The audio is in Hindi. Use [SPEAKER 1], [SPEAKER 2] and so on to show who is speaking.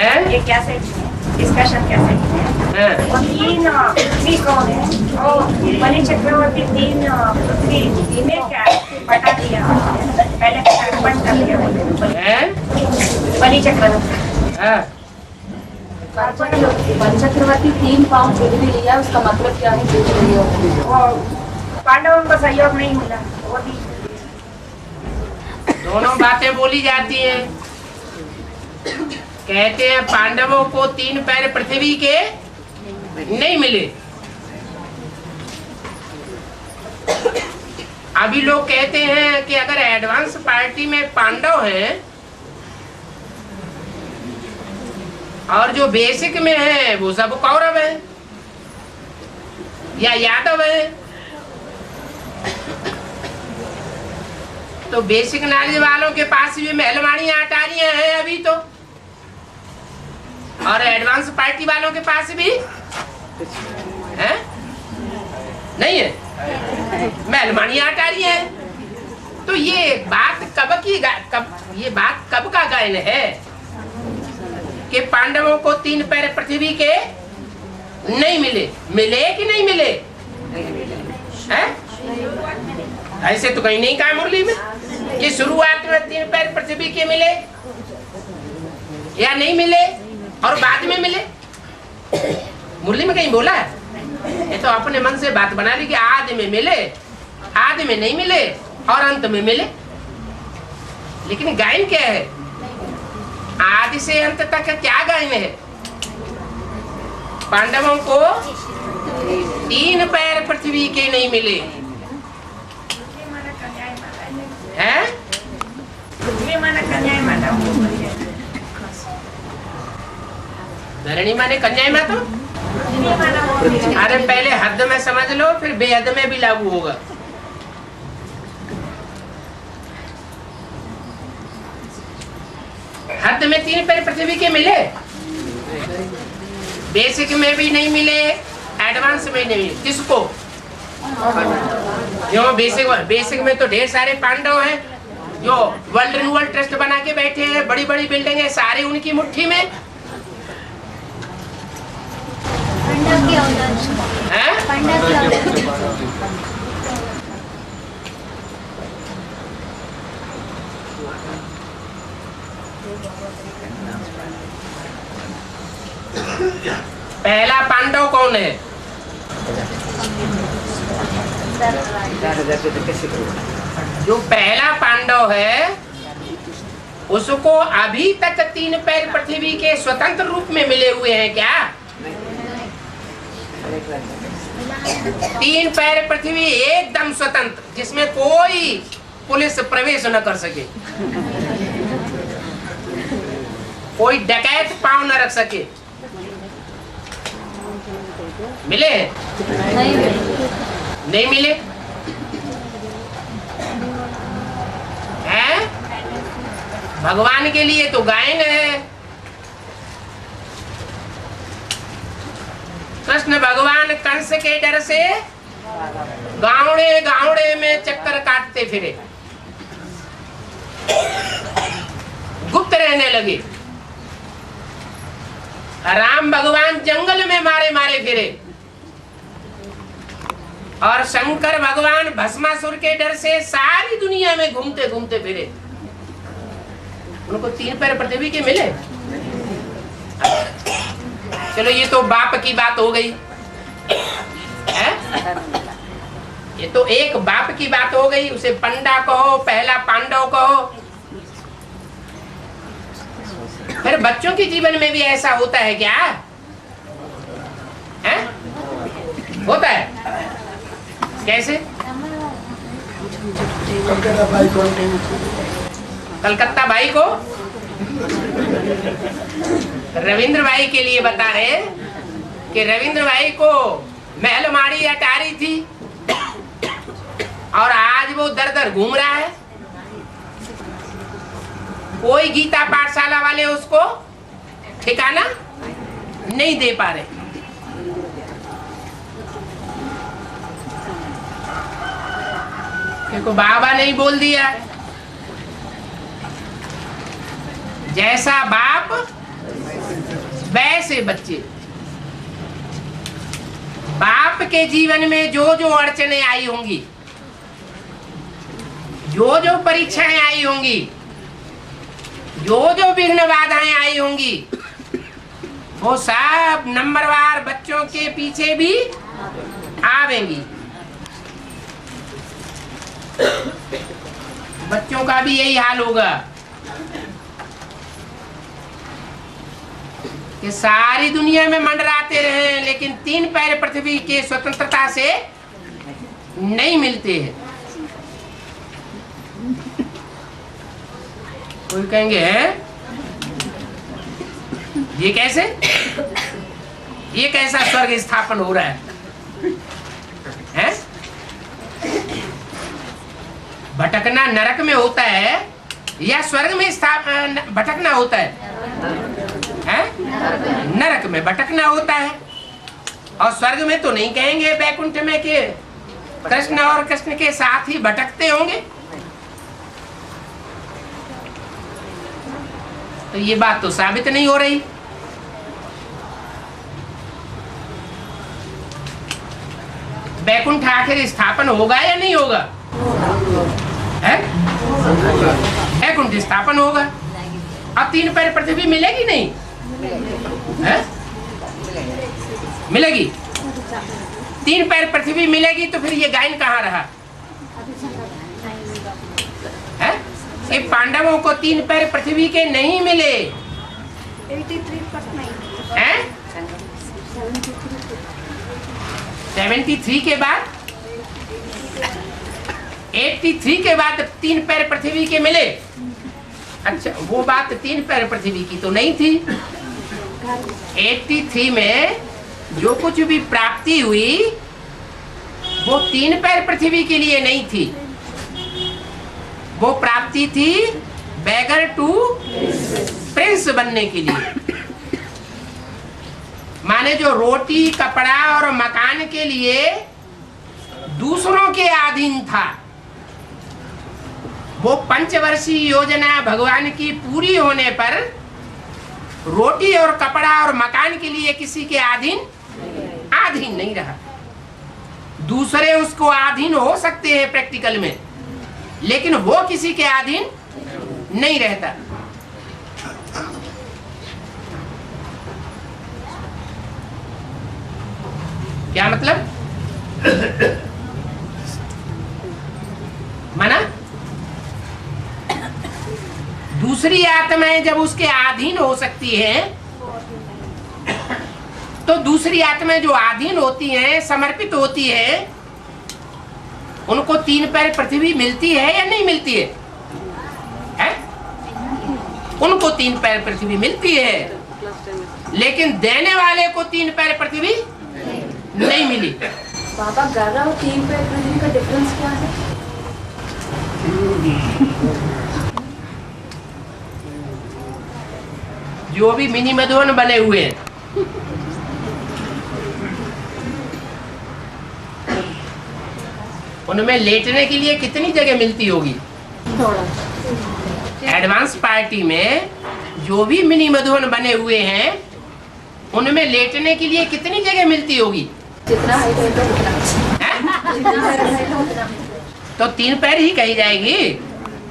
[SPEAKER 1] ये क्या सेट है? इसका शब्द क्या सेट है? और तीन पृथ्वी कौन है? बलि चक्रवर्ती तीन पृथ्वी में क्या बटा दिया पहले अर्पण कर दिया बलि चक्रवर्ती।
[SPEAKER 2] बलि चक्रवर्ती 3 पाँव पृथ्वी लिया, उसका मतलब क्या है?
[SPEAKER 1] और पांडवों को सहयोग नहीं मिला, वो भी
[SPEAKER 3] दोनों बातें बोली जाती हैं। कहते हैं पांडवों को 3 पैर पृथ्वी के नहीं मिले। अभी लोग कहते हैं कि अगर एडवांस पार्टी में पांडव हैं और जो बेसिक में है वो सब कौरव है या यादव है, तो बेसिक नॉलेज वालों के पास भी महलवाड़ियां अटारियां हैं अभी तो, और एडवांस पार्टी वालों के पास भी है नहीं है, महलवाड़ियां अटारियां हैं। तो ये बात ये बात कब का गायन है कि पांडवों को 3 पैर पृथ्वी के नहीं मिले? मिले कि नहीं मिले? हैं? ऐसे तो कहीं नहीं कहा मुरली में कि शुरुआत में 3 पैर पृथ्वी के मिले या नहीं मिले और बाद में मिले। मुरली में कहीं बोला है? ये तो अपने मन से बात बना ली कि आदि में मिले, आदि में नहीं मिले और अंत में मिले। लेकिन गायन क्या है? आदि से अंत तक क्या गायन है? पांडवों को 3 पैर पृथ्वी के नहीं मिले हैं? धरणी माने कन्याएं माता। अरे पहले हद में समझ लो, फिर बेहद में भी लागू होगा। हद में 3 पैर पृथ्वी के मिले, बेसिक में भी नहीं मिले, एडवांस में नहीं मिले। किसको? क्यों? बेसिक में तो ढेर सारे पांडव हैं जो वर्ल्ड रिन्यूअल ट्रस्ट बना के बैठे हैं, बड़ी बड़ी बिल्डिंग है, सारे उनकी मुट्ठी में हैं? पहला पांडव कौन है? जो पहला पांडव है उसको अभी तक 3 पैर पृथ्वी के स्वतंत्र रूप में मिले हुए हैं क्या? 3 पैर पृथ्वी एकदम स्वतंत्र, जिसमें कोई पुलिस प्रवेश न कर सके, कोई डकैत पांव न रख सके। मिले? नहीं मिले हैं? भगवान के लिए तो गायन है। कृष्ण भगवान कंस के डर से गावड़े गावड़े में चक्कर काटते फिरे, गुप्त रहने लगे। राम भगवान जंगल में मारे मारे फिरे, और शंकर भगवान भस्मासुर के डर से सारी दुनिया में घूमते घूमते फिरे। उनको 3 पैर पृथ्वी के मिले? चलो ये तो बाप की बात हो गई है? ये तो एक बाप की बात हो गई, उसे पंडा कहो, पहला पांडव कहो। फिर बच्चों के जीवन में भी ऐसा होता है क्या? है? होता है कैसे? कलकत्ता भाई को रविंद्र भाई के लिए बता रहे हैं कि रविंद्र भाई को महलमाड़ी अटारी थी और आज वो दर दर घूम रहा है। कोई गीता पाठशाला वाले उसको ठिकाना नहीं दे पा रहे। क्योंकि बाबा ने ही बोल दिया, जैसा बाप बच्चे। बाप के जीवन में जो जो अड़चने आई होंगी, जो जो परीक्षाएं आई होंगी, जो जो विघ्न बाधाएं आई होंगी, वो सब नंबरवार बच्चों के पीछे भी आवेंगी। बच्चों का भी यही हाल होगा कि सारी दुनिया में मंडराते रहे, लेकिन 3 पैर पृथ्वी के स्वतंत्रता से नहीं मिलते हैं। कोई कहेंगे हैं ये कैसे, ये कैसा स्वर्ग स्थापन हो रहा है? भटकना नरक में होता है या स्वर्ग में भटकना होता है? नरक में भटकना होता है। और स्वर्ग में तो नहीं कहेंगे बैकुंठ में कि कृष्ण और कृष्ण के साथ ही भटकते होंगे। तो ये बात तो साबित नहीं हो रही। बैकुंठ आखिर स्थापन होगा या नहीं होगा? है? बैकुंठ स्थापन होगा। अब 3 पैर पृथ्वी मिलेगी नहीं? है? मिलेगी। 3 पैर पृथ्वी मिलेगी तो फिर ये गायन कहाँ रहा? है? कि पांडवों को 3 पैर पृथ्वी के नहीं मिले। 73 के बाद 83 के बाद 3 पैर पृथ्वी के मिले। अच्छा, वो बात 3 पैर पृथ्वी की तो नहीं थी। 83 में जो कुछ भी प्राप्ति हुई वो 3 पैर पृथ्वी के लिए नहीं थी। वो प्राप्ति थी बैगर टू प्रिंस बनने के लिए। माने जो रोटी, कपड़ा और मकान के लिए दूसरों के अधीन था, वो पंचवर्षीय योजना भगवान की पूरी होने पर रोटी और कपड़ा और मकान के लिए किसी के अधीन नहीं रहा। दूसरे उसको अधीन हो सकते हैं प्रैक्टिकल में, लेकिन वो किसी के अधीन नहीं रहता। क्या मतलब? माना दूसरी आत्माएं जब उसके अधीन हो सकती हैं, तो दूसरी आत्माएं जो अधीन होती हैं, समर्पित होती है, उनको 3 पैर पृथ्वी मिलती है या नहीं मिलती है? उनको 3 पैर पृथ्वी मिलती है, लेकिन देने वाले को 3 पैर पृथ्वी नहीं मिली।
[SPEAKER 2] बाबा, 11 और 3 पैर पृथ्वी का डिफरेंस क्या है?
[SPEAKER 3] जो भी मिनी मधुवन बने हुए हैं, उनमें लेटने के लिए कितनी जगह मिलती होगी? एडवांस पार्टी में जो भी मिनी मधुवन बने हुए हैं, उनमें लेटने के लिए कितनी जगह मिलती होगी?
[SPEAKER 2] जितना हाइट होगा उतना।
[SPEAKER 3] तो 3 पैर ही कही जाएगी।